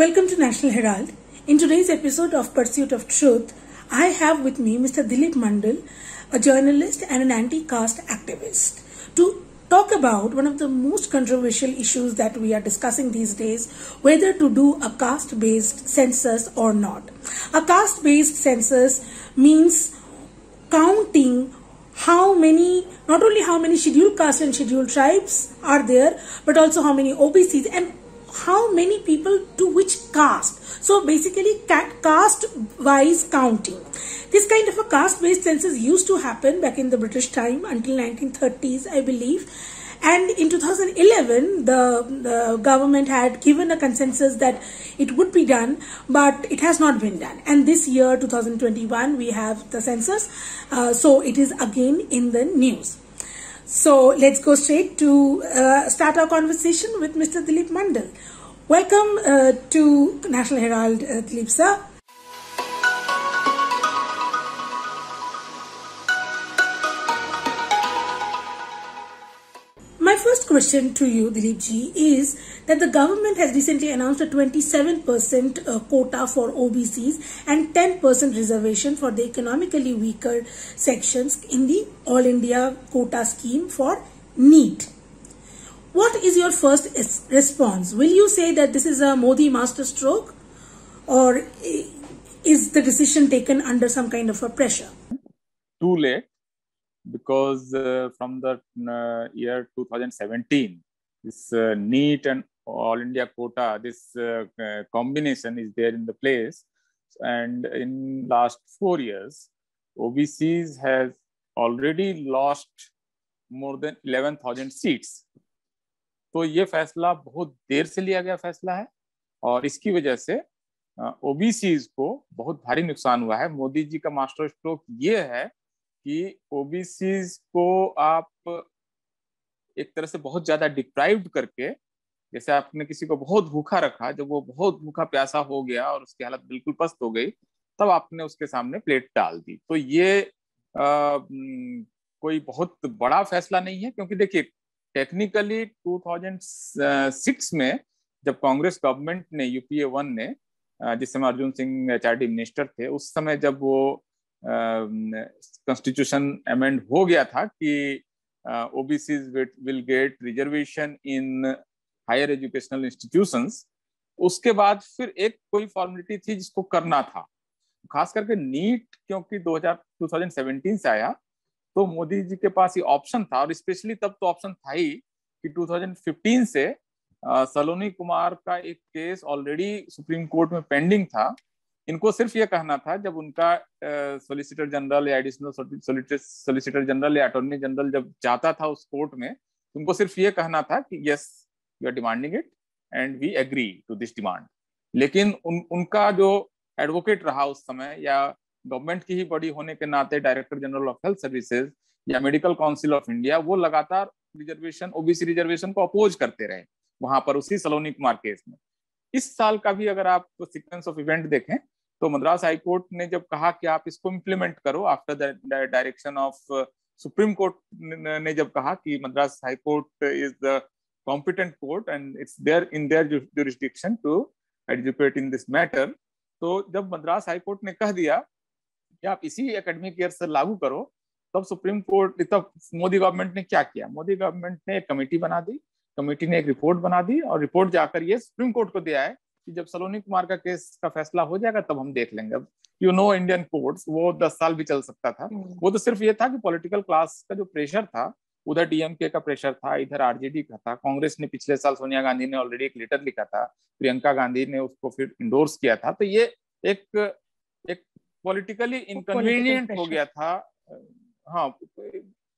Welcome to National Herald. In today's episode of Pursuit of Truth, I have with me Mr. Dilip Mandal, a journalist and an anti-caste activist, to talk about one of the most controversial issues that we are discussing these days, whether to do a caste-based census or not. A caste-based census means counting not only how many scheduled caste and scheduled tribes are there, but also how many OBCs and how many people to which caste. So basically caste-wise counting. This kind of a caste-based census used to happen back in the British time until 1930s, I believe. And in 2011, the government had given a consensus that it would be done, but it has not been done. And this year, 2021, we have the census. So it is again in the news. So let's go straight to start our conversation with Mr. Dilip Mandal. Welcome to National Herald, Dilip sir. My first question to you, Dilip ji, is that the government has recently announced a 27% quota for OBCs and 10% reservation for the economically weaker sections in the All India quota scheme for NEET. What is your first response? Will you say that this is a Modi masterstroke, or is the decision taken under some kind of a pressure? Too late. Because from the year 2017, this NEET and All India quota, this combination is there in the place. And in last 4 years, OBCs has already lost more than 11,000 seats. तो ये फैसला बहुत देर से लिया गया फैसला है और इसकी वजह से OBCs को बहुत भारी नुकसान हुआ है. मोदी जी का मास्टर स्ट्रोक ये है कि ओबीसीज को आप एक तरह से बहुत ज्यादा डिप्राइव्ड करके, जैसे आपने किसी को बहुत भूखा रखा, जब वो बहुत भूखा प्यासा हो गया और उसकी हालत बिल्कुल पस्त हो गई, तब आपने उसके सामने प्लेट डाल दी. तो ये कोई बहुत बड़ा फैसला नहीं है, क्योंकि देखिए टेक्निकली 2006 में जब कांग्रेस गवर्नमेंट ने यूपीए 1 ने, जिस समय अर्जुन सिंह HRD मिनिस्टर थे, उस समय जब वो कॉन्स्टिट्यूशन अमेंड हो गया था कि OBCs will get reservation in higher educational institutions, उसके बाद फिर एक कोई फॉर्मेलिटी थी जिसको करना था. खास करके नीट क्योंकि 2017 से आया, तो मोदी जी के पास ये ऑप्शन था, और स्पेशली तब तो ऑप्शन था ही कि 2015 से सलोनी कुमार का एक केस ऑलरेडी सुप्रीम कोर्ट में पेंडिंग था. इनको सिर्फ ये कहना था, जब उनका सोलिसिटर जनरल या एडिशनल सोलिसिटर जनरल या अटॉर्नी जनरल जब जाता था उस कोर्ट में, उनको सिर्फ ये कहना था कि yes you are demanding it and we agree to this demand. लेकिन उनका जो एडवोकेट रहा उस समय, या गवर्नमेंट की ही बॉडी होने के नाते director general of health services या मेडिकल काउंसिल ऑफ इंडिया, वो लगातार रिजर्वेशन, ओबीसी रिजर्वेशन को अपोज करते रहे वहां पर उसी सलोनी कुमार केस में. इस साल का भी अगर आप सीक्वेंस ऑफ इवेंट देखें, तो मद्रास हाई कोर्ट ने जब कहा कि आप इसको इम्प्लीमेंट करो, after the direction of supreme court ने जब कहा कि Madras high court is the competent court and it's there in their jurisdiction to adjudicate in this matter, तो जब मद्रास हाई कोर्ट ने कह दिया कि आप इसी एकेडमिक ईयर से लागू करो, तब सुप्रीम कोर्ट, तब मोदी गवर्नमेंट ने क्या किया? मोदी गवर्नमेंट ने एक कमेटी बना दी, कमेटी ने एक रिपोर्ट बना दी, और रिपोर्ट जाकर ये सुप्रीम कोर्ट को दिया है कि जब सलोनी कुमार का केस का फैसला हो जाएगा तब हम देख लेंगे. अब इंडियन कोर्ट्स, वो 10 साल भी चल सकता था. वो तो सिर्फ ये था कि पॉलिटिकल क्लास का जो प्रेशर था, उधर डीएमके का प्रेशर था, इधर आरजेडी का था. कांग्रेस ने पिछले साल, सोनिया गांधी ने ऑलरेडी एक लेटर लिखा था, प्रियंका गांधी ने उसको फिर इंडोर्स किया था. तो ये एक पॉलिटिकली इनकन्वीनियंट हो गया था. हाँ,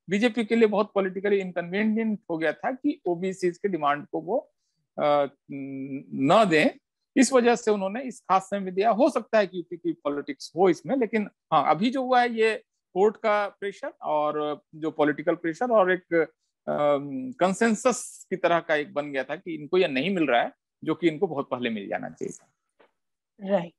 बीजेपी के लिए बहुत पॉलिटिकली इनकन्वीनियंट हो गया था कि ओबीसी के डिमांड को वो न दें. इस वजह से उन्होंने इस खास समय में दिया. हो सकता है कि यूपी की पॉलिटिक्स हो इसमें, लेकिन हाँ, अभी जो हुआ है ये कोर्ट का प्रेशर और जो पॉलिटिकल प्रेशर और एक कंसेंसस की तरह का एक बन गया था कि इनको ये नहीं मिल रहा है, जो कि इनको बहुत पहले मिल जाना चाहिए था. Right.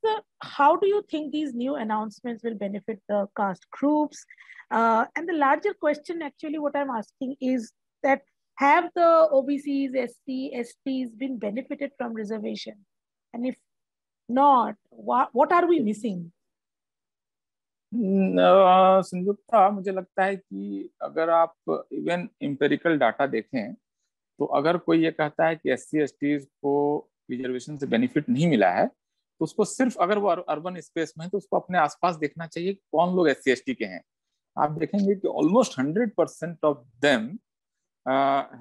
So how do you think these new announcements will benefit the caste groups? And the larger question, actually, what I'm asking is that have the OBCs, STs been benefited from reservation? And if not, what are we missing? संयुक्ता, मुझे लगता है कि अगर आप even empirical data देखें तो अगर कोई ये कहता है कि SC STs को रिजर्वेशन से बेनिफिट नहीं मिला है, तो उसको सिर्फ, अगर वो अर्बन स्पेस में है तो उसको अपने आसपास देखना चाहिए कौन लोग SC ST के हैं। आप देखेंगे कि almost 100% of them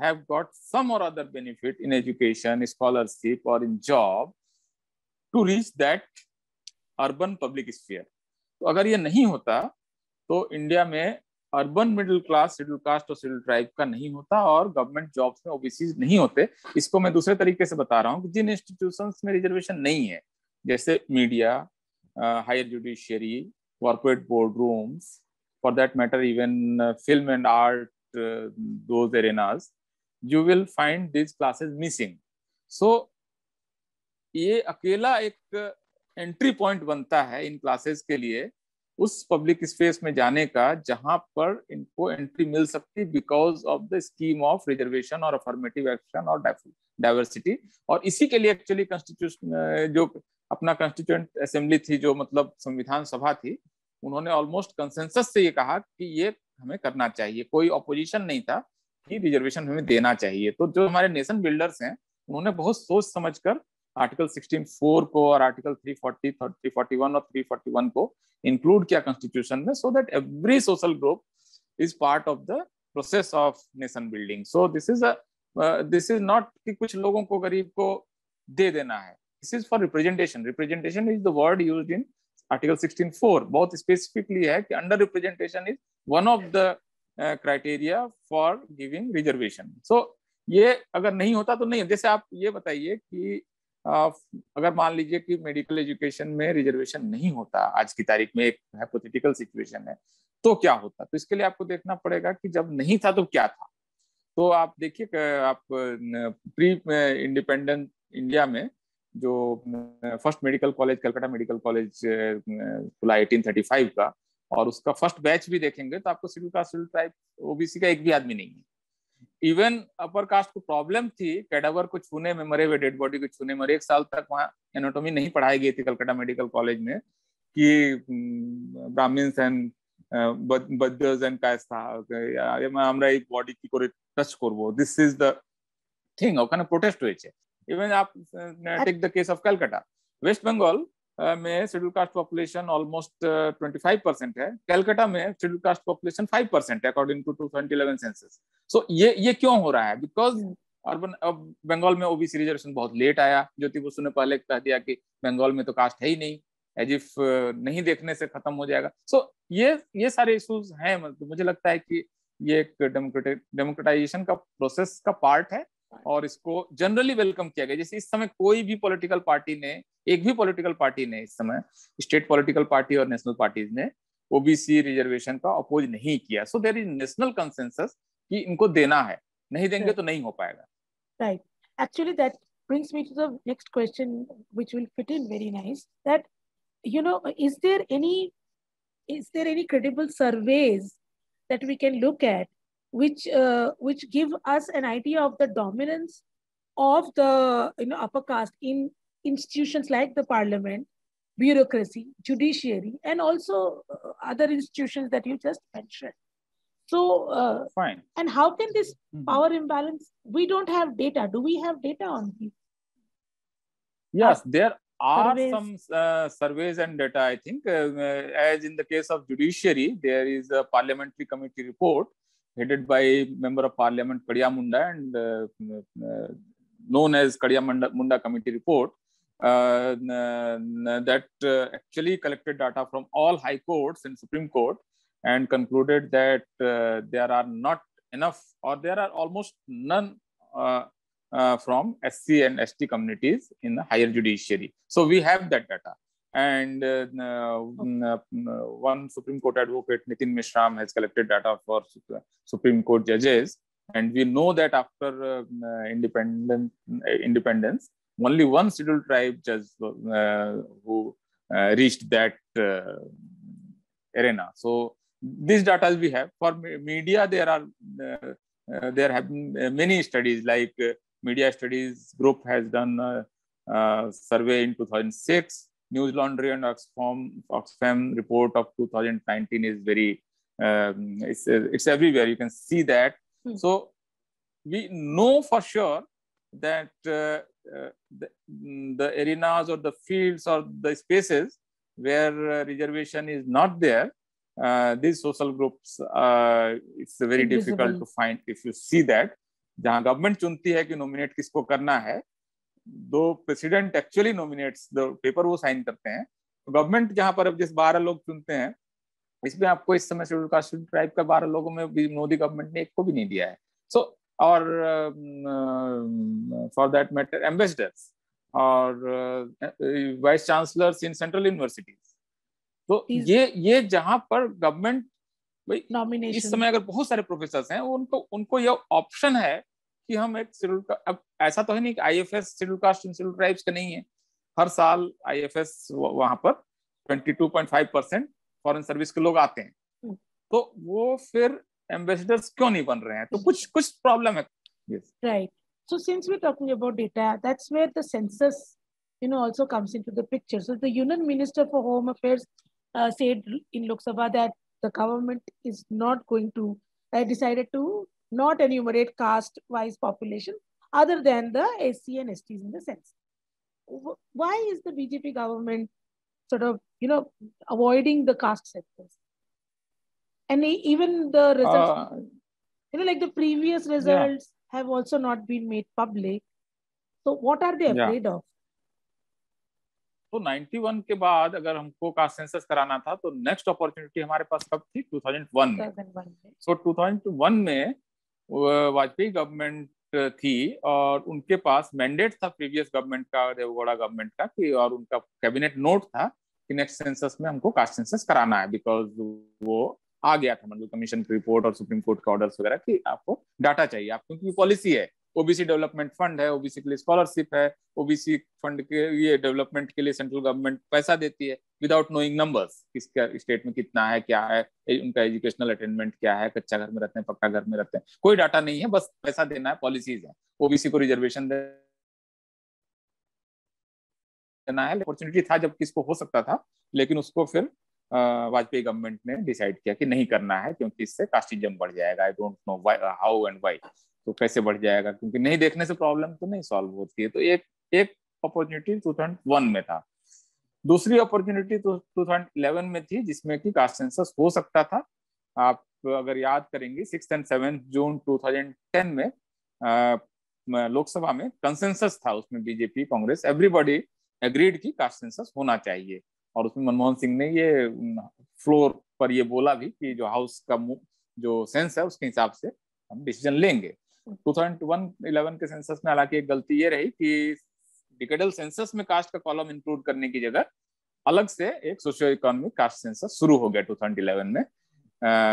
have got some or other benefit in education, scholarship or in job to reach that urban public sphere. तो अगर ये नहीं होता तो इंडिया में urban middle class, schedule caste और शेड्यूल ट्राइब का नहीं होता और गवर्नमेंट जॉब्स में ओबीसी नहीं होते। इसको मैं दूसरे तरीके से बता रहा हूँ कि जिन इंस्टीट्यूशंस में रिजर्वेशन नहीं है, जैसे media, higher judiciary, corporate board rooms, for that matter even film and art, those arenas, you will find these classes missing. So ये अकेला एक एंट्री पॉइंट बनता है इन क्लासेस के लिए उस पब्लिक स्पेस में जाने का जहां पर इनको एंट्री मिल सकती because of the scheme of reservation और अफर्मेटिव एक्शन और डाइवर्सिटी। और इसी के लिए एक्चुअली कॉन्स्टिट्यूशन, जो अपना कॉन्स्टिट्यूएंट असेंबली थी, जो मतलब संविधान सभा थी, उन्होंने ऑलमोस्ट कंसेंसस से ये कहा कि ये हमें करना चाहिए। कोई ऑपोजिशन नहीं था कि रिजर्वेशन हमें देना चाहिए। तो जो हमारे नेशन बिल्डर्स हैं उन्होंने बहुत सोच समझकर आर्टिकल 16(4) को और आर्टिकल 340, 341 और 341 को इंक्लूड किया कॉन्स्टिट्यूशन में, so that every social group is part of the process of nation building. So this is not कि कुछ लोगों को, गरीब को दे देना है, this is for representation. Representation is the word used in article 16(4). बहुत स्पेसिफिकली है कि under representation is one of the criteria for giving reservation. So ये अगर नहीं होता तो नहीं। जैसे आप ये बताइए कि अगर मान लीजिए कि मेडिकल एजुकेशन में रिजर्वेशन नहीं होता आज की तारीख में, एक हाइपोथेटिकल सिचुएशन है, तो क्या होता? तो इसके लिए आपको देखना पड़ेगा कि जब नहीं था तो क्या था। तो आप देखिए, आप प्री इंडिपेंडेंट इंडिया में जो first medical college, Calcutta medical college खुला 1835 का, और उसका फर्स्ट बैच भी देखेंगे तो आपको schedule caste, schedule tribe, OBC का एक भी आदमी नहीं है। इवन अपर कास्ट को प्रॉब्लम थी कैडावर को छूने में, मरे हुए डेड बॉडी को छूने में। 1 साल तक वहाँ एनाटॉमी नहीं पढ़ाई गई थी कलकत्ता मेडिकल कॉलेज में कि ब्राह्मण्स एंड बद्दर्स एंड কায়স্থা আমরা এই বডি কি করে টাচ করব, দিস ইজ দ্য থিং। ওখানে প্রোটেস্ট হয়েছে। इवन आप take the case of Calcutta, west Bengal में शेड्यूल कास्ट पॉपुलेशन ऑलमोस्ट 25% है, कलकत्ता में शेड्यूल कास्ट पॉपुलेशन 5% है अकॉर्डिंग टू 2011 सेंसस। सो ये क्यों हो रहा है? बिकॉज अर्बन, अब बंगाल में ओबीसी रिजर्वेशन बहुत लेट आया। ज्योति बसु ने पहले कह दिया कि बंगाल में तो कास्ट है ही नहीं, एज इफ नहीं देखने से खत्म हो जाएगा। सो ये सारे इश्यूज हैं। मतलब मुझे लगता है कि ये एक डेमोक्रेटाइजेशन का प्रोसेस का पार्ट है और इसको जनरली वेलकम किया गया। जैसे इस समय कोई भी पॉलिटिकल पार्टी ने, एक भी पॉलिटिकल पार्टी ने इस समय, स्टेट पॉलिटिकल पार्टी और नेशनल पार्टीज ने ओबीसी रिजर्वेशन का अपोज नहीं किया। So there is national consensus कि इनको देना है, नहीं देंगे तो नहीं हो पाएगा। Right, actually that brings me to the next question, which will fit in very nice, that is there any credible surveys that we can look at which give us an idea of the dominance of the upper caste in institutions like the parliament, bureaucracy, judiciary, and also other institutions that you just mentioned? So fine. And how can this power imbalance, we don't have data. Do we have data on this? Yes, there are some surveys and data, I think. As in the case of judiciary, there is a parliamentary committee report headed by member of parliament Kadiya Munda and known as Kadiya Munda committee report, that actually collected data from all high courts and Supreme Court and concluded that there are not enough, or there are almost none from SC and ST communities in the higher judiciary. So we have that data. And one Supreme Court advocate, Nitin Mishram, has collected data for Supreme Court judges. And we know that after independence, only one scheduled tribe judge who reached that arena. So these data we have. For media, there are there have been many studies, like Media Studies Group has done a survey in 2006. News Laundry and Oxfam report of 2019 is very, it's everywhere. You can see that. So we know for sure that the arenas or the fields or the spaces where reservation is not there, these social groups, it's very difficult to find. If you see that, जहाँ government चुनती है कि nominate किसको करना है, दो president actually nominates, the paper वो sign करते हैं, गवर्नमेंट जहाँ पर अब जिस 12 लोग चुनते हैं, इसमें आपको इस समय शेड्यूल कास्ट ट्राइब का 12 लोगों में मोदी गवर्नमेंट ने एक को भी नहीं दिया है. सो और फॉर दैट मैटर एम्बेसडर्स और vice chancellors in central universities, तो ये जहां पर गवर्नमेंट भाई इस समय अगर बहुत सारे प्रोफेसर हैं, उनको ये ऑप्शन है कि हम एक शेड्यूल का, अब ऐसा तो है नहीं कि IFS schedule caste and schedule tribes का नहीं है. हर साल आईएफएस वहां पर 22.5% फॉरेन सर्विस के लोग आते हैं, तो वो फिर एम्बेसडर्स क्यों नहीं बन रहे हैं? तो कुछ प्रॉब्लम है. Right. So since we're talking about data, that's where the census, also comes into the picture. So the Union Minister for Home Affairs said in Lok Sabha that the government is not going to, decided to not enumerate caste-wise population other than the SC and STs in the census. Why is the BJP government sort of, avoiding the caste sectors? And even the results, like the previous results have also not been made public. So what are they afraid of? तो 91 के बाद अगर हमको caste census कराना था, तो next opportunity हमारे पास कब थी? 2001 में. सो 2001 में वाजपेयी गवर्नमेंट थी और उनके पास मैंडेट था प्रीवियस गवर्नमेंट का, देवगौड़ा गवर्नमेंट का, कि और उनका कैबिनेट नोट था कि नेक्स्ट सेंसस में हमको कास्ट सेंसस कराना है, बिकॉज वो आ गया था मंडल कमीशन की रिपोर्ट और सुप्रीम कोर्ट का ऑर्डर्स वगैरह कि आपको डाटा चाहिए. आप क्योंकि पॉलिसी है, ओबीसी डेवलपमेंट फंड है, ओबीसी के लिए स्कॉलरशिप है, ओबीसी फंड के ये डेवलपमेंट के लिए सेंट्रल गवर्नमेंट पैसा देती है विदाउट नोइंग नंबर्स, किसका स्टेट में कितना है, क्या है, उनका एजुकेशनल अटेनमेंट क्या है, कच्चा घर में रहते हैं, पक्का घर में रहते हैं, कोई डाटा नहीं है, बस पैसा देना है, पॉलिसीज है. ओबीसी को रिजर्वेशन देना है. अपॉर्चुनिटी था जब किसको हो सकता था, लेकिन उसको फिर वाजपेयी गवर्नमेंट ने डिसाइड किया कि नहीं करना है, क्योंकि इससे कास्टिज्म बढ़ जाएगा. I don't know how and why. तो कैसे बढ़ जाएगा, क्योंकि नहीं देखने से प्रॉब्लम तो नहीं सॉल्व होती है. तो एक अपॉर्चुनिटी 2001 में था. दूसरी अपॉर्चुनिटी तो 2011 में थी, जिसमें कि कास्ट सेंसस हो सकता था. आप अगर याद करेंगे 6 और 7 जून 2010 में लोकसभा में कंसेंसस था, उसमें बीजेपी, कांग्रेस, एवरीबॉडी एग्रीड की कास्ट सेंसस होना चाहिए. और उसमें मनमोहन सिंह ने ये फ्लोर पर ये बोला भी कि जो हाउस का जो सेंस है उसके हिसाब से हम डिसीजन लेंगे. 2011 के सेंसस में हालांकि एक गलती ये रही कि डिकेडल सेंसस में कास्ट का कॉलम इंक्लूड करने की जगह अलग से एक सोशियो इकोनॉमिक कास्ट सेंसस शुरू हो गया 2011 में,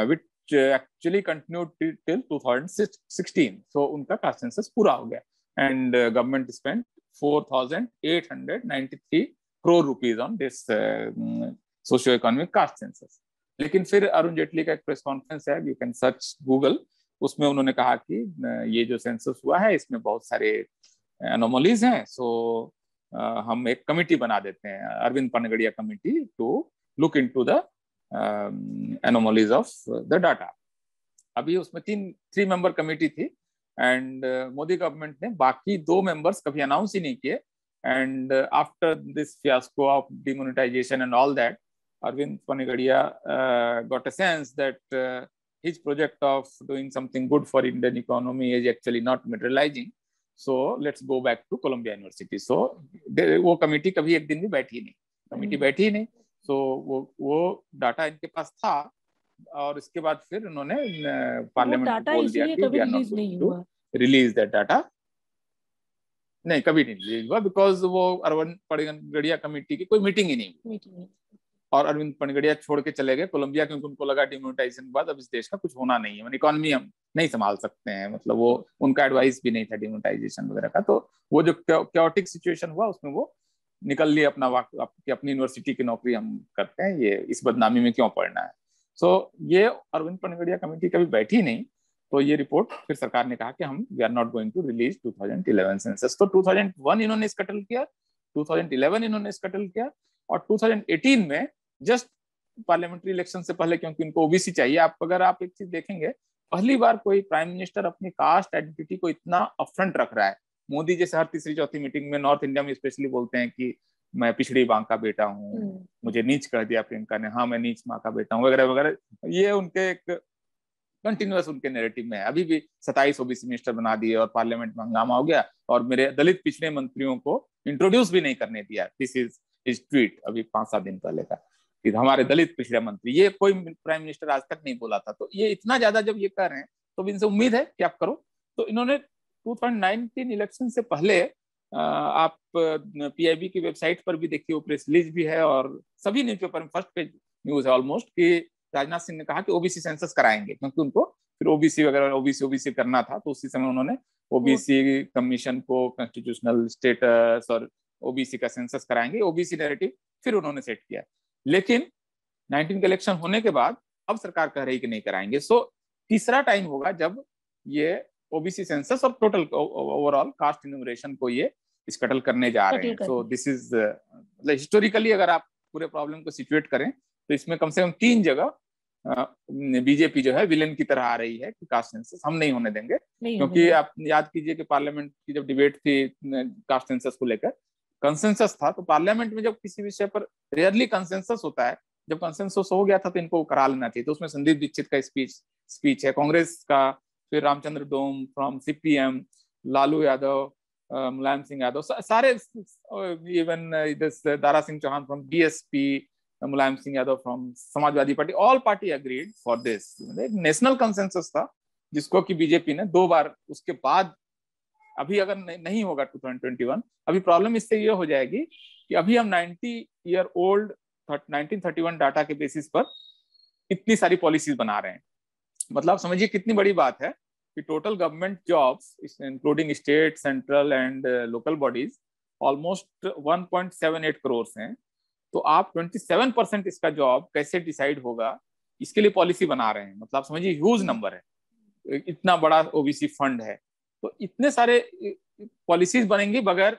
विच एक्चुअली कंटिन्यूड टिल 2016. सो उनका कास्ट सेंसस पूरा हो गया and government spend 4,893 crore rupees on this socio-economic caste census. लेकिन फिर अरुण जेटली का एक प्रेस कॉन्फ्रेंस है, यू कैन सर्च गूगल, उसमें उन्होंने कहा कि ये जो सेंसस हुआ है इसमें बहुत सारे एनोमलीज हैं, सो हम एक कमिटी बना देते हैं, Arvind Panagariya committee, to look into the anomalies of the data. अभी उसमें 3 मेंबर कमिटी थी एंड मोदी गवर्नमेंट ने बाकी 2 मेंबर्स कभी अनाउंस ही नहीं किए. And after this fiasco of demonetization and all that, Arvind Panigadia got a sense that his project of doing something good for Indian economy is actually not materializing. So let's go back to Columbia University. So वो committee कभी एक दिन भी बैठी नहीं, committee बैठी ही नहीं. So वो डाटा इनके पास था और इसके बाद फिर उन्होंने पार्लियामेंट को बोल दिया कि we are not going to release that data. नहीं, कभी नहीं रिलीज हुआ, बिकॉज वो अरविंद पनगड़िया कमेटी की कोई मीटिंग ही नहीं हुई. और अरविंद पनगड़िया छोड़ के चले गए कोलंबिया, क्योंकि उनको लगा डिमोनेटाइजेशन के बाद अब इस देश का कुछ होना नहीं है, इकोनॉमी हम नहीं संभाल सकते हैं. मतलब वो उनका एडवाइस भी नहीं था डिमोनेटाइजेशन वगैरह का. तो वो जो क्योटिक सिचुएशन हुआ उसमें वो निकल लिए अपना अपनी यूनिवर्सिटी की नौकरी हम करते हैं, ये इस बदनामी में क्यों पड़ना है. सो ये अरविंद पनगड़िया कमेटी कभी बैठी नहीं. तो ये रिपोर्ट फिर सरकार ने कहा कि हम we are not going to release 2011 census. तो 2001 इन्होंने स्कटल किया, 2011 इन्होंने स्कटल किया, और 2018 में जस्ट पार्लियामेंट्री इलेक्शन से पहले, क्योंकि उनको ओबीसी चाहिए। आप अगर आप एक चीज देखेंगे, पहली बार कोई प्राइम मिनिस्टर अपनी कास्ट आइडेंटिटी को इतना अपफ्रंट रख रहा है। मोदी जैसे हर तीसरी चौथी मीटिंग में नॉर्थ इंडिया में स्पेशली बोलते हैं कि मैं पिछड़ी माँ का बेटा हूँ, मुझे नीच कर दिया प्रियंका ने, हाँ मैं नीच माँ का बेटा हूँ, वगैरह वगैरह। ये उनके एक कंटिन्यूअस उनके नैरेटिव में है। अभी भी 27 ओबीसी मिनिस्टर बना दिए और पार्लियामेंट में हंगामा हो गया, और मेरे दलित पिछड़े मंत्रियों को इंट्रोड्यूस भी नहीं करने दिया। दिस इज ट्वीट अभी 5-7 दिन पहले का, कि हमारे दलित पिछड़े मंत्री, ये कोई प्राइम मिनिस्टर आज तक नहीं बोला था। तो ये इतना ज्यादा जब ये कर रहे हैं तो इनसे उम्मीद है कि आप करो। तो इन्होंने 2019 इलेक्शन से पहले आप पीआईबी की वेबसाइट पर भी देखिए, वो प्रेस रिलीज भी है और सभी न्यूज़पेपर में फर्स्ट पेज न्यूज है ऑलमोस्ट, कि राजनाथ सिंह ने कहा कि ओबीसी सेंसस कराएंगे, क्योंकि उनको फिर ओबीसी वगैरह ओबीसी करना था। तो उसी समय उन्होंने ओबीसी कमीशन को कॉन्स्टिट्यूशनल स्टेटस और ओबीसी का सेंसस कराएंगे, ओबीसी नैरेटिव फिर उन्होंने सेट किया। लेकिन 19 के इलेक्शन होने के बाद अब सरकार कह रही कि नहीं कराएंगे। सो तीसरा टाइम होगा जब ये ओबीसी सेंसस और टोटल ओवरऑल कास्ट इन्यूमरेशन को ये स्कटल करने जा रहे हैं। सो दिस इज हिस्टोरिकली अगर आप पूरे प्रॉब्लम को सिचुएट करें तो इसमें कम से कम 3 जगह बीजेपी जो है विलेन की तरह आ रही है कि कास्ट सेंसस हम नहीं होने देंगे। क्योंकि आप याद कीजिए कि पार्लियामेंट की जब डिबेट थी कास्ट सेंसस को लेकर, कंसेंसस था। तो पार्लियामेंट में जब किसी विषय पर रेयरली कंसेंसस होता है, जब कंसेंसस हो गया था तो इनको करा लेना चाहिए। तो उसमें संदीप दीक्षित का स्पीच है, कांग्रेस का, फिर रामचंद्र डोम फ्रॉम सीपीएम, लालू यादव, मुलायम सिंह यादव, सारे, even Dara Singh Chauhan from BSP, Mulayam Singh Yadav from Samajwadi party, all party agreed for this. National consensus था जिसको कि बीजेपी ने 2 बार, उसके बाद अभी अगर नहीं होगा 2021, अभी प्रॉब्लम इससे ये हो जाएगी कि अभी हम 90 ईयर ओल्ड 1931 डाटा के बेसिस पर इतनी सारी पॉलिसीज बना रहे हैं। मतलब समझिए कितनी बड़ी बात है कि total government jobs including state, central and local bodies almost 1.78 crore हैं। तो आप 27% इसका जॉब कैसे डिसाइड होगा, इसके लिए पॉलिसी बना रहे हैं। मतलब समझिए ह्यूज नंबर है, इतना बड़ा ओबीसी फंड है। तो इतने सारे पॉलिसीज बनेंगी बगैर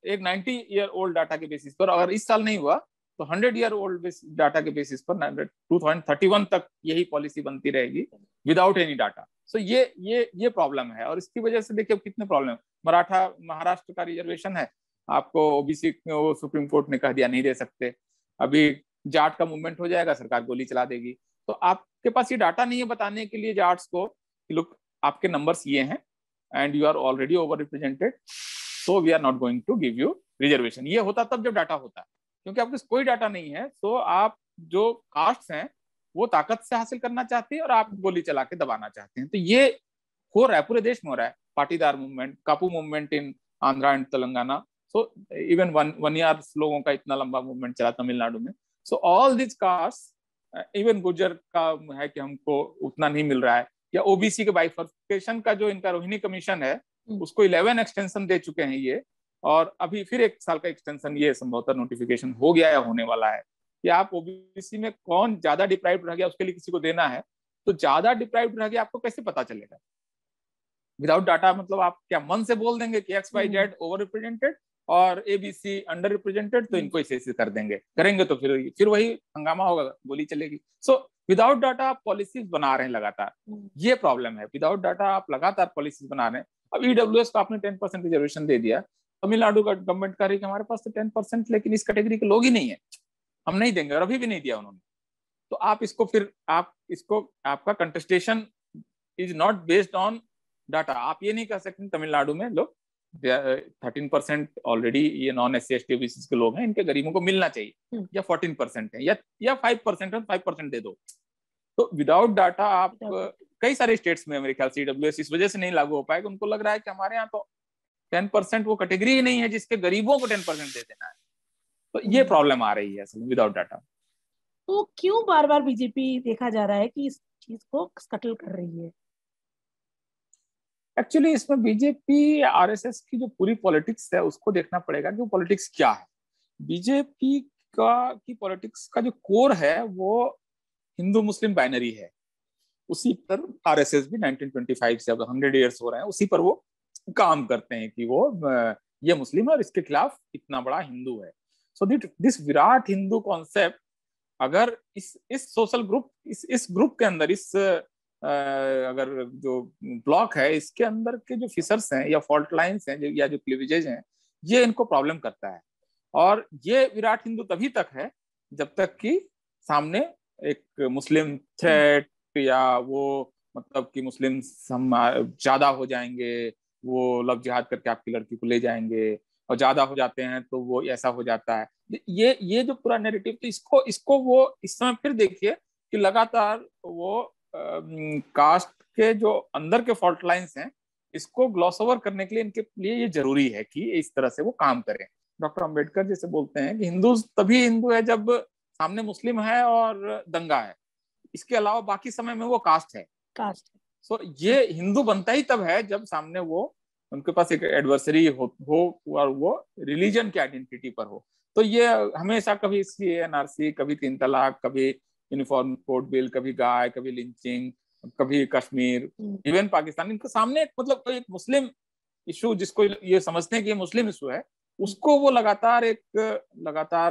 एक 90 ईयर ओल्ड डाटा के बेसिस पर। अगर इस साल नहीं हुआ तो 100 ईयर ओल्ड डाटा के बेसिस पर 2031 तक यही पॉलिसी बनती रहेगी विदाउट एनी डाटा। सो ये प्रॉब्लम है, और इसकी वजह से देखिए कितने प्रॉब्लम। महाराष्ट्र का रिजर्वेशन है, आपको ओबीसी सुप्रीम कोर्ट ने कह दिया नहीं दे सकते। अभी जाट का मूवमेंट हो जाएगा, सरकार गोली चला देगी। तो आपके पास ये डाटा नहीं है बताने के लिए जाट्स को कि लोग आपके नंबर्स ये हैं and you are already over represented, so we are not going to give you reservation. ये होता तब जब डाटा होता, क्योंकि आपके कोई डाटा नहीं है। तो आप जो कास्ट हैं वो ताकत से हासिल करना चाहते हैं और आप गोली चला के दबाना चाहते हैं। तो ये हो रहा है, पूरे देश में हो रहा है। Patidar movement, Kapu movement in Andhra and Telangana, so even one year लोगों का इतना लंबा मूवमेंट चला तमिलनाडु में। So all this caste, even Gurjar का है कि हमको उतना नहीं मिल रहा है, या ओबीसी के बाइफर्केशन का जो इनका रोहिणी कमीशन है उसको 11 एक्सटेंशन दे चुके हैं ये, और अभी फिर 1 साल का एक्सटेंशन ये संभवतः नोटिफिकेशन हो गया या होने वाला है कि आप ओबीसी में कौन ज्यादा डिप्राइव्ड रह गया उसके लिए किसी को देना है। तो ज्यादा डिप्राइव्ड रह गया आपको कैसे पता चलेगा विदाउट डाटा? मतलब आप क्या मन से बोल देंगे कि XYZ ओवर रिप्रेजेंटेड और ABC अंडर रिप्रेजेंटेड, तो इनको ऐसे कर देंगे, करेंगे तो फिर वही हंगामा होगा, गोली चलेगी। सो विदाउट डाटा आप पॉलिसीज बना रहे हैं लगातार, ये प्रॉब्लम है। विदाउट डाटा आप लगातार पॉलिसीज बना रहे हैं। अब ईडब्ल्यूएस को आपने 10% रिजर्वेशन दे दिया, तमिलनाडु का गवर्नमेंट कह रही है कि हमारे पास तो 10%, लेकिन इस कैटेगरी के लोग ही नहीं है, हम नहीं देंगे, और अभी भी नहीं दिया उन्होंने। तो आप इसको फिर आपका contestation is not based on data. आप ये नहीं कह सकते तमिलनाडु में लोग 13% ऑलरेडी ये नॉन SC/ST OBC के लोग हैं, इनके गरीबों को मिलना चाहिए, या 14% है या 5% है, 5% दे दो। तो विदाउट डाटा आप कई सारे स्टेट्स में मेरे ख्याल से EWS इस वजह से नहीं लागू हो पाएगा, उनको लग रहा है कि हमारे यहाँ तो 10% वो कैटेगरी ही नहीं है जिसके गरीबों को 10% दे देना है। तो ये प्रॉब्लम आ रही है असल में विदाउट डाटा। तो क्यों बार बार बीजेपी देखा जा रहा है कि इस चीज को स्कटल कर रही है? एक्चुअली इसमें बीजेपी RSS की जो पूरी पॉलिटिक्स है उसको देखना पड़ेगा कि वो पॉलिटिक्स क्या है। बीजेपी की पॉलिटिक्स का जो कोर है वो हिंदू मुस्लिम बाइनरी है। उसी पर आरएसएस भी 1925 से अब 100 ईयर्स हो रहे हैं, उसी पर वो काम करते हैं कि वो ये मुस्लिम है और इसके खिलाफ इतना बड़ा हिंदू है। So this Virat Hindu concept अगर इस सोशल ग्रुप इस ग्रुप के अंदर अगर जो ब्लॉक है इसके अंदर के जो फिशर्स हैं या फॉल्ट लाइंस हैं या जो क्लीवेजेज हैं, ये इनको प्रॉब्लम करता है। और ये विराट हिंदू तभी तक है जब तक कि सामने एक मुस्लिम थ्रेट या वो मतलब कि मुस्लिम ज्यादा हो जाएंगे, वो लव जिहाद करके आपकी लड़की को ले जाएंगे, और ज्यादा हो जाते हैं तो वो ऐसा हो जाता है। ये जो पूरा नैरेटिव, तो इसको वो इस समय फिर देखिए कि लगातार वो कास्ट के जो अंदर के फॉल्ट लाइंस हैं इसको ग्लॉस ओवर करने के लिए इनके लिए ये जरूरी है कि इस तरह से वो काम करें। डॉक्टर अंबेडकर जैसे बोलते हैं कि हिंदू तभी हिंदू है जब सामने मुस्लिम है और दंगा है, इसके अलावा बाकी समय में वो कास्ट है। सो ये हिंदू बनता ही तब है जब सामने वो उनके पास एक एडवर्सरी हो और वो रिलीजन की आइडेंटिटी पर हो। तो ये हमेशा कभी CANRC, कभी 3 तलाक, कभी यूनिफॉर्म कोड बिल, कभी गाय, कभी लिंचिंग, कभी कश्मीर, इवन पाकिस्तान, इनके सामने मतलब एक मुस्लिम इशू जिसको ये समझते हैं कि ये मुस्लिम इशू है, उसको वो लगातार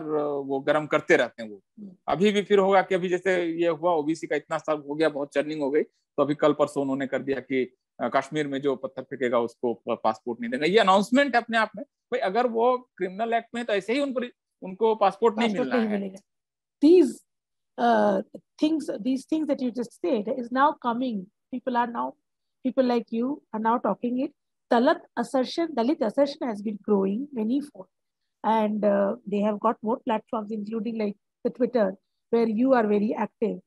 वो गर्म करते रहते हैं। वो अभी भी फिर होगा कि अभी जैसे ये हुआ OBC का इतना साल हो गया, बहुत चर्निंग हो गई, तो अभी कल परसों उन्होंने कर दिया कि कश्मीर में जो पत्थर फेंकेगा उसको पासपोर्ट नहीं देंगे। ये अनाउंसमेंट है अपने आप में, भाई अगर वो क्रिमिनल एक्ट में तो ऐसे ही उनको पासपोर्ट नहीं मिलना है। These these things that you just said is now coming. People like you are now talking it. Dalit assertion has been growing manyfold, and they have got more platforms, including like the Twitter, where you are very active.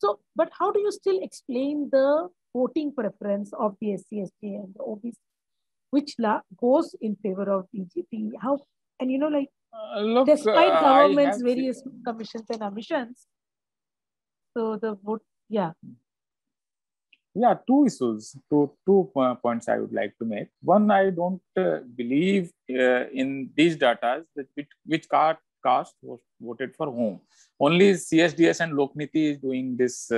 So, but how do you still explain the voting preference of the SC/ST and the OBC, which goes in favor of BJP? How, and look, despite government's various commissions and omissions, so the vote, yeah, two issues, two points I would like to make. One, I don't believe in these data that which caste was voted for whom. Only CSDS and Lokniti is doing this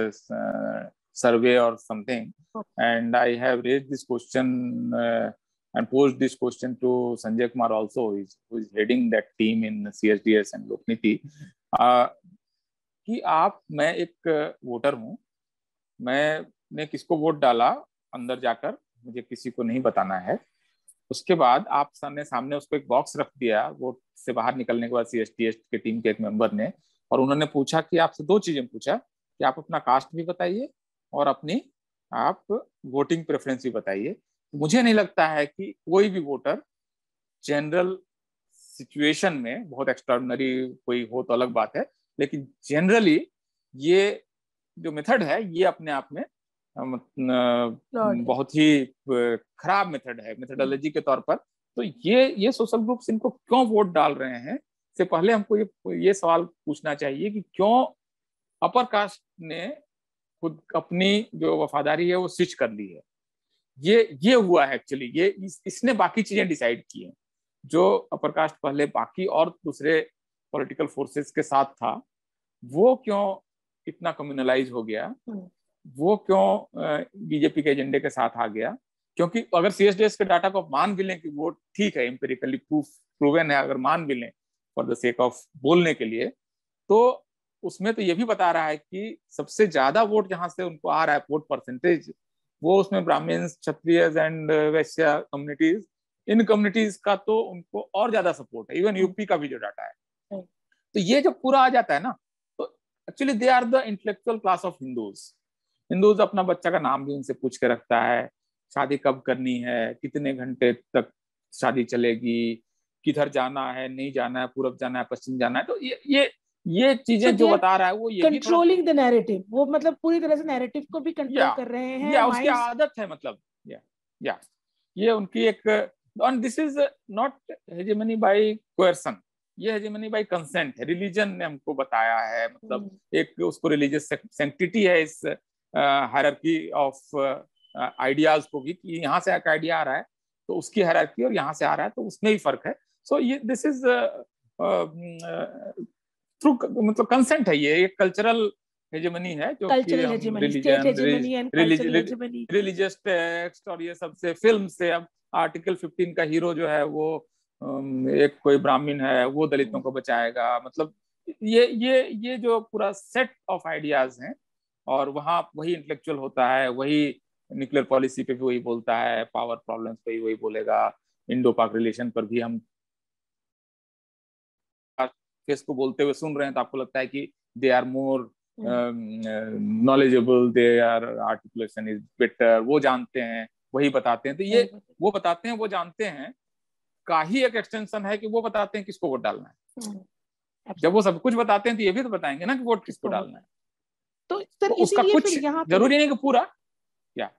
survey or something, and I have raised this question and posed this question to Sanjay Kumar also, who is heading that team in CSDS and Lokniti. कि मैं एक voter हूँ, मैंने किसको vote डाला अंदर जाकर मुझे किसी को नहीं बताना है। उसके बाद आप सामने उसको एक बॉक्स रख दिया वोट से बाहर निकलने के बाद CSDS के टीम के एक मेंबर ने, और उन्होंने पूछा कि आपसे 2 चीजें पूछा कि आप अपना कास्ट भी बताइए और अपनी आप वोटिंग प्रेफरेंस भी बताइए। मुझे नहीं लगता है कि कोई भी वोटर जनरल सिचुएशन में, बहुत एक्स्ट्राऑर्डिनरी कोई हो तो अलग बात है, लेकिन जनरली ये जो मेथड है ये अपने आप में बहुत ही खराब मेथड है मेथडोलॉजी के तौर पर। तो ये सोशल ग्रुप्स इनको क्यों वोट डाल रहे हैं, से पहले हमको ये सवाल पूछना चाहिए कि क्यों अपर कास्ट ने खुद अपनी जो वफादारी है वो स्विच कर ली है। ये हुआ है एक्चुअली, इसने बाकी चीजें डिसाइड की हैं। जो अपर कास्ट पहले बाकी और दूसरे पॉलिटिकल फोर्सेस के साथ था, वो क्यों इतना कम्युनलाइज हो गया, वो क्यों बीजेपी के एजेंडे के साथ आ गया। क्योंकि अगर CSDS के डाटा को मान भी लें कि वो ठीक है, एम्पिरिकली प्रूवन है, अगर मान भी लें फॉर द सेक ऑफ बोलने के लिए, तो उसमें तो ये भी बता रहा है कि सबसे ज्यादा वोट जहां से उनको आ रहा है, वोट परसेंटेज, वो उसमें Brahmins, Kshatriyas and Vysya communities, in communities का तो उनको और ज्यादा सपोर्ट है। इवन यूपी का भी जो डाटा है, तो ये जब पूरा आ जाता है ना, तो actually they are the intellectual class of Hindus अपना बच्चा का नाम भी उनसे पूछ के रखता है, शादी कब करनी है, कितने घंटे तक शादी चलेगी, किधर जाना है, नहीं जाना है, पूरब जाना है, पश्चिम जाना है। तो ये चीजें जो बता रहा है वो ये कंट्रोलिंग द नैरेटिव, वो मतलब पूरी तरह से नैरेटिव को भी कंट्रोल कर रहे हैं। या उसकी आदत है, मतलब या ये उनकी एक, and this is not hegemony by coercion, ये हेजेमनी बाय कंसेंट है। रिलीजन ने हमको बताया है, मतलब एक उसको रिलीजियस सैंक्टिटी है इस हायरार्की ऑफ आइडियाज को भी, कि यहाँ से एक आइडिया आ रहा है तो उसकी हायरार्की, और यहाँ से आ रहा है तो उसमें ही फर्क है। सो ये दिस इज थ्रू मतलब कंसेंट है, ये एक कल्चरल हेजेमनी है, जो कि कल्चरल हम hegemony, state hegemony and cultural religion, hegemony, religious text और ये सबसे फिल्म से। अब आर्टिकल 15 का हीरो जो है वो एक कोई ब्राह्मण है, वो दलितों को बचाएगा, मतलब ये जो पूरा सेट ऑफ आइडियाज हैं, और वहाँ वही इंटेलेक्चुअल होता है, वही न्यूक्लियर पॉलिसी पे भी वही बोलता है, पावर प्रॉब्लम्स पे भी वही बोलेगा, इंडो पाक रिलेशन पर भी हम केस को बोलते हुए सुन रहे हैं, तो आपको लगता है कि they are more knowledgeable, they are articulation is better, वो जानते हैं, वही बताते हैं। तो ये वो बताते हैं, वो जानते हैं का ही एक एक्सटेंशन है कि वो बताते हैं किसको वोट डालना है। जब वो सब कुछ बताते हैं तो ये भी तो बताएंगे ना कि वोट किसको डालना है। तो सर तो उसका इसीलिए फिर कुछ यहाँ जरूरी नहीं कि पूरा क्या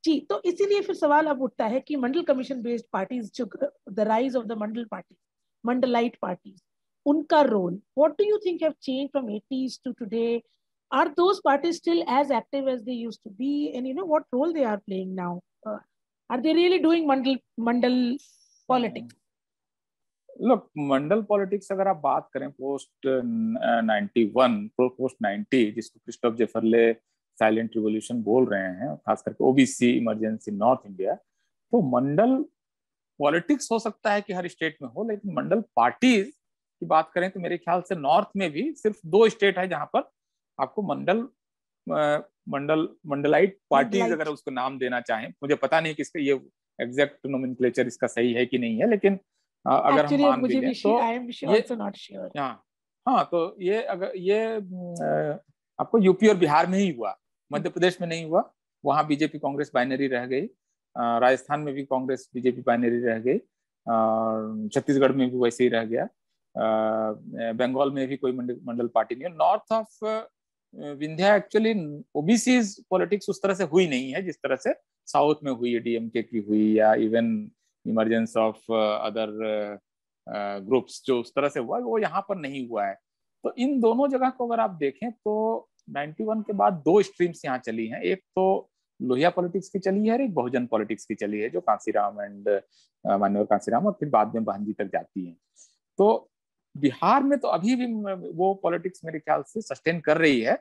जी, तो इसीलिए फिर सवाल अब उठता है कि मंडल कमीशन बेस्ड पार्टीज, जो the rise of the Mandal party, Mandalite parties, उनका role, what do you think have change from 80s to today? Are those parties still as active as they used to be, and you know what role they are playing now? Are they really doing mandal politics? लोग मंडल politics अगर आप बात करें post 91, post 90, जिसको Christophe जेफरले silent revolution बोल रहे हैं, खास करके ओबीसी इमरजेंसी नॉर्थ इंडिया, तो मंडल पॉलिटिक्स हो सकता है कि हर स्टेट में हो, लेकिन मंडल पार्टीज की बात करें तो मेरे ख्याल से नॉर्थ में भी सिर्फ 2 स्टेट है जहां पर आपको मंडलाइट पार्टीज, अगर उसको नाम देना चाहें, मुझे पता नहीं कि इसका ये एग्जैक्ट नोमेनक्लेचर इसका सही है कि नहीं है, लेकिन अगर हम मान भी लें तो ये हाँ, तो ये अगर ये आपको यूपी और बिहार में ही हुआ, मध्य प्रदेश में नहीं हुआ, वहां बीजेपी कांग्रेस बाइनरी रह गई, राजस्थान में भी कांग्रेस बीजेपी बाइनरी रह गई, छत्तीसगढ़ में भी वैसे ही रह गया, बंगाल में भी कोई मंडल पार्टी नहीं है। North of Vindhya actually OBC politics उस तरह से हुई नहीं है जिस तरह से साउथ में हुई है, डीएमके की हुई, या even emergence of other groups जो उस तरह से हुआ, वो यहाँ पर नहीं हुआ है। तो इन दोनों जगह को अगर आप देखें तो 91 के बाद 2 स्ट्रीम्स यहाँ चली हैं, एक तो लोहिया पॉलिटिक्स की चली है और एक बहुजन पॉलिटिक्स की चली है, जो कांसीराम एंड मान्यवर कांसीराम और फिर बाद में बहनजी तक जाती है। तो बिहार में तो अभी भी वो पॉलिटिक्स मेरे ख्याल से सस्टेन कर रही है,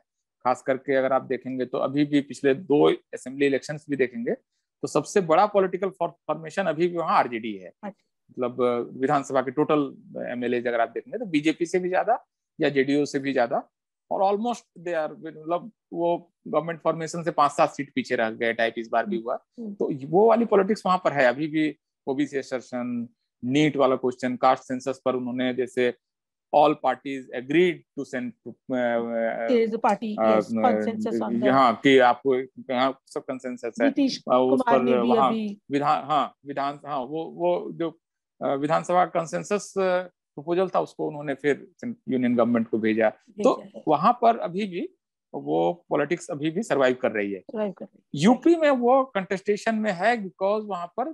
खास करके अगर आप देखेंगे तो अभी भी पिछले 2 असेंबली इलेक्शंस भी देखेंगे तो सबसे बड़ा पॉलिटिकल फॉर्मेशन अभी भी वहाँ आरजेडी है। मतलब विधानसभा के टोटल एमएलए अगर आप देखेंगे तो बीजेपी से भी ज्यादा या जेडीयू से भी ज्यादा, और ऑलमोस्ट दे आर, मतलब वो गवर्नमेंट फॉर्मेशन से 5-7 सीट पीछे रह गए टाइप इस बार भी हुआ। तो वो वाली पॉलिटिक्स वहां पर है अभी भी। ओबीसी असर्शन, नीट वाला क्वेश्चन, कास्ट सेंसस पर उन्होंने जैसे all parties agreed to send there is a party, yes, consensus on that, यहाँ कि आपको यहाँ सब कंसेंसस है उस पर, वहाँ विधान वो जो विधानसभा कंसेंसस प्रपोजल था उसको उन्होंने फिर यूनियन गवर्नमेंट को भेजा। तो वहां पर अभी भी वो पॉलिटिक्स अभी भी सर्वाइव कर रही है। यूपी में वो कंटेस्टेशन में है बिकॉज वहां पर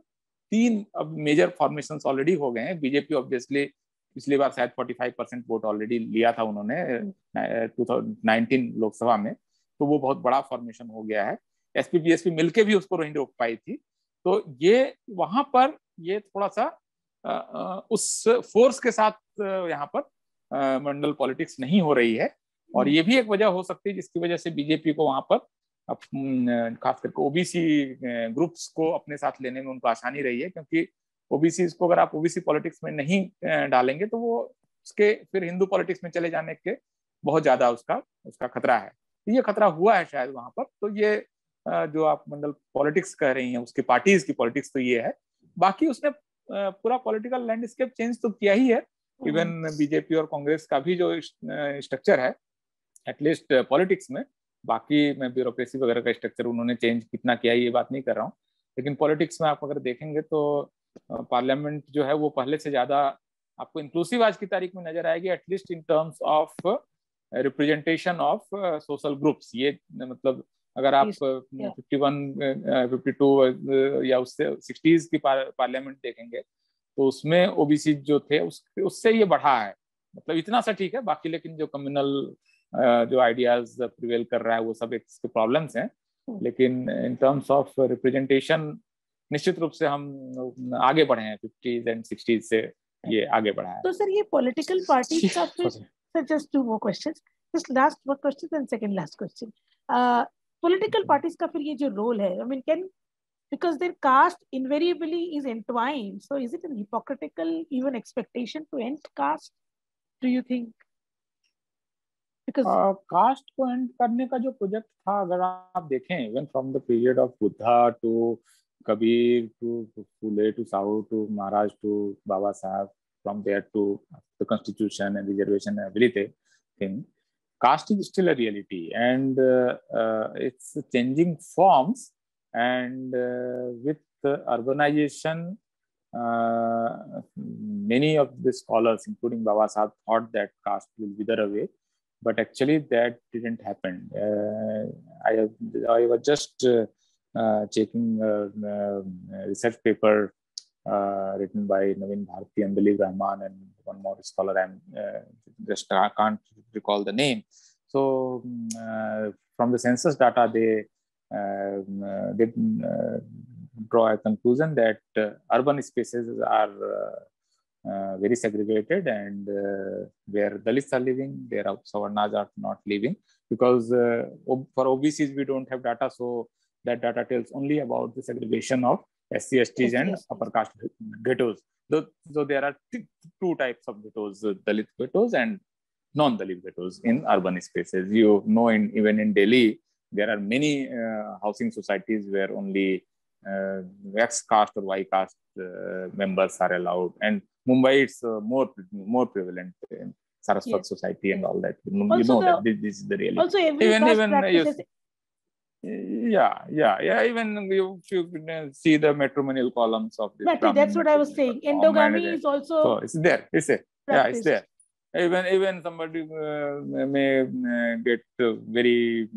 3 अब मेजर फॉर्मेशंस ऑलरेडी हो गए हैं। बीजेपी ऑब्वियसली पिछली बार शायद 45% वोट ऑलरेडी लिया था उन्होंने 2019 लोकसभा में, तो वो बहुत बड़ा फॉर्मेशन हो गया है। एसपी बीएसपी मिलके भी उसको नहीं रोक पाई थी। तो ये वहां पर ये थोड़ा सा उस फोर्स के साथ यहाँ पर मंडल पॉलिटिक्स नहीं हो रही है, और ये भी एक वजह हो सकती है जिसकी वजह से बीजेपी को वहां पर खास करके ओबीसी ग्रुप्स को अपने साथ लेने में उनको आसानी रही है, क्योंकि ओबीसी को अगर आप ओबीसी पॉलिटिक्स में नहीं डालेंगे तो वो उसके फिर हिंदू पॉलिटिक्स में चले जाने के बहुत ज्यादा उसका खतरा है। तो ये खतरा हुआ है शायद वहां पर। तो ये जो आप मंडल पॉलिटिक्स कह रही हैं उसकी पार्टीज की पॉलिटिक्स तो ये है। बाकी उसने पूरा पॉलिटिकल लैंडस्केप चेंज तो किया ही है। इवन बीजेपी और कांग्रेस का भी जो स्ट्रक्चर है एटलीस्ट पॉलिटिक्स में, बाकी मैं ब्यूरोक्रेसी वगैरह का स्ट्रक्चर उन्होंने चेंज कितना किया ये बात नहीं कर रहा हूँ, लेकिन पॉलिटिक्स में आप अगर देखेंगे तो पार्लियामेंट जो है वो पहले से ज्यादा आपको इंक्लूसिव आज की तारीख में नजर आएगी, at least in terms of representation of social groups. ये मतलब अगर आप 51, 52 या उससे 60s की पार्लियामेंट देखेंगे तो उसमें ओबीसी जो थे उससे ये बढ़ा है। मतलब इतना सा ठीक है, बाकी लेकिन जो कम्युनल जो आइडियाज प्रिवेल कर रहा है वो सब इसके प्रॉब्लम्स हैं, लेकिन इन टर्म्स ऑफ रिप्रेजेंटेशन निश्चित रूप से हम आगे बढ़े हैं। 50s एंड 60s से ये आगे बढ़ा है। तो सर ये पॉलिटिकल पार्टी का फिर sir just 2 more questions, Just last one question and second last question. Political parties का फिर ये जो role है, I mean, because their caste invariably is entwined, so is it a hypocritical even expectation to end caste? Do you think? Because caste को end करने का जो project था, अगर आप देखें, even from the period of Buddha to Kabir to Phule to Sahu to Maharaj to Baba Saheb, from there to the constitution and reservation and everything, caste is still a reality, and it's changing forms, and with urbanization, many of the scholars including Baba Sahab thought that caste will wither away, but actually that didn't happen. I was just checking a research paper written by Naveen Bharti and Dalip Rahman and one more scholar. I can't recall the name. So from the census data, they draw a conclusion that urban spaces are very segregated, and where Dalits are living, there Savarnas are not living, because for OBCs we don't have data, so that data tells only about the segregation of SC, STs and upper caste ghettos. So there are two types of ghettos: Dalit ghettos and non-Dalit ghettos in urban spaces. You know, even in Delhi, there are many housing societies where only X caste or Y caste members are allowed, and Mumbai it's more prevalent in Saraswat society and all that. You know that this is the reality. Also, every caste practices. Even you see the matrimonial columns of this. That's what I was saying. Endogamy is also. So it's there. It's there. Even somebody may get very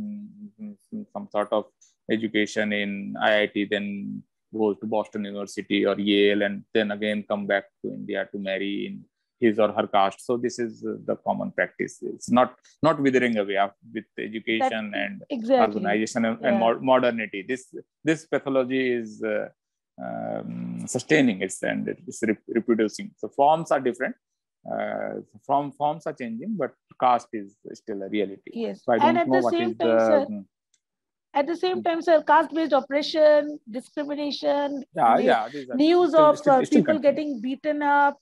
some sort of education in IIT, then goes to Boston University or Yale, and then again come back to India to marry in his or her caste. So this is the common practice. It's not withering away with education and urbanization and modernity. This pathology is sustaining and it's reproducing. So forms are different. Forms are changing, but caste is still a reality. Yes. So I don't know what is the. At the same time, sir, caste-based oppression, discrimination, news still, of people getting beaten up,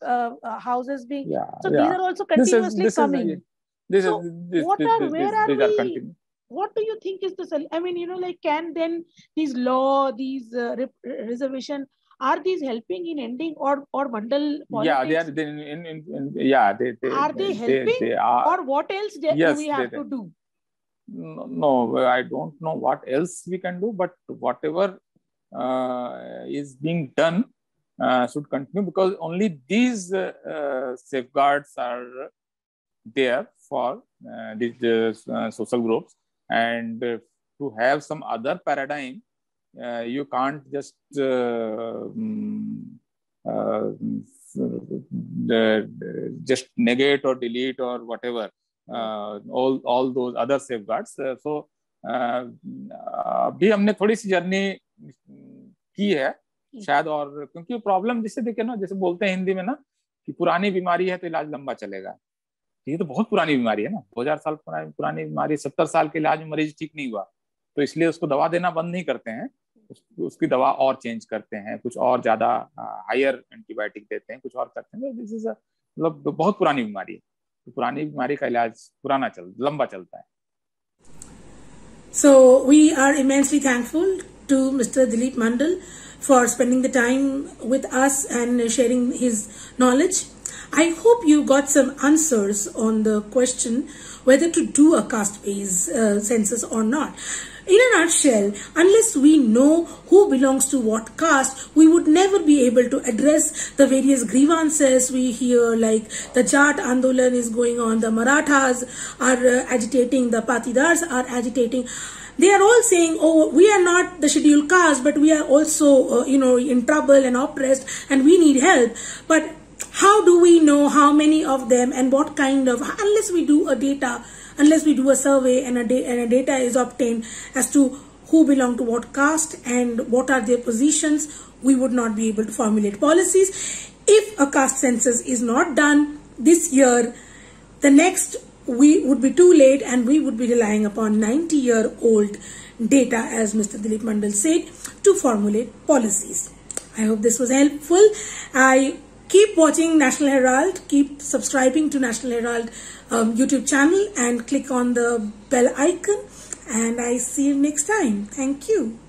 houses being... These are also continuously coming. What do you think is the... I mean, can then these law, these reservation, are these helping in ending or Mandal politics? Are they helping? Or what else do we have to do? No, I don't know what else we can do, but whatever is being done should continue, because only these safeguards are there for these social groups, and to have some other paradigm, you can't just negate or delete or whatever all those other safeguards. So अभी हमने थोड़ी सी journey की है शायद, और क्योंकि problem जिससे देखे ना, जैसे बोलते हैं हिंदी में ना कि पुरानी बीमारी है तो इलाज लंबा चलेगा, ये तो बहुत पुरानी बीमारी है ना, 2000 साल पुरानी बीमारी, 70 साल के इलाज में मरीज ठीक नहीं हुआ, तो इसलिए उसको दवा देना बंद नहीं करते हैं, उसकी दवा और चेंज करते हैं, कुछ और ज्यादा हायर एंटीबायोटिक देते हैं, कुछ और करते हैं. दिस इज मतलब बहुत पुरानी बीमारी है, तो पुरानी बीमारी का इलाज लंबा चलता है. So we are immensely thankful to Mr. Dilip Mandal for spending the time with us and sharing his knowledge. I hope you got some answers on the question whether to do a caste-based census or not. In a nutshell, unless we know who belongs to what caste, we would never be able to address the various grievances we hear, like the Jat Andolan is going on, the Marathas are agitating, the Patidars are agitating. They are all saying, oh, we are not the scheduled caste, but we are also, in trouble and oppressed, and we need help. But how do we know how many of them and what kind of, unless we do a survey and a data is obtained as to who belong to what caste and what are their positions, we would not be able to formulate policies. If a caste census is not done this year, the next we would be too late and we would be relying upon 90-year-old data, as Mr. Dilip Mandal said, to formulate policies. I hope this was helpful. I keep watching National Herald, keep subscribing to National Herald YouTube channel and click on the bell icon, and I see you next time. Thank you.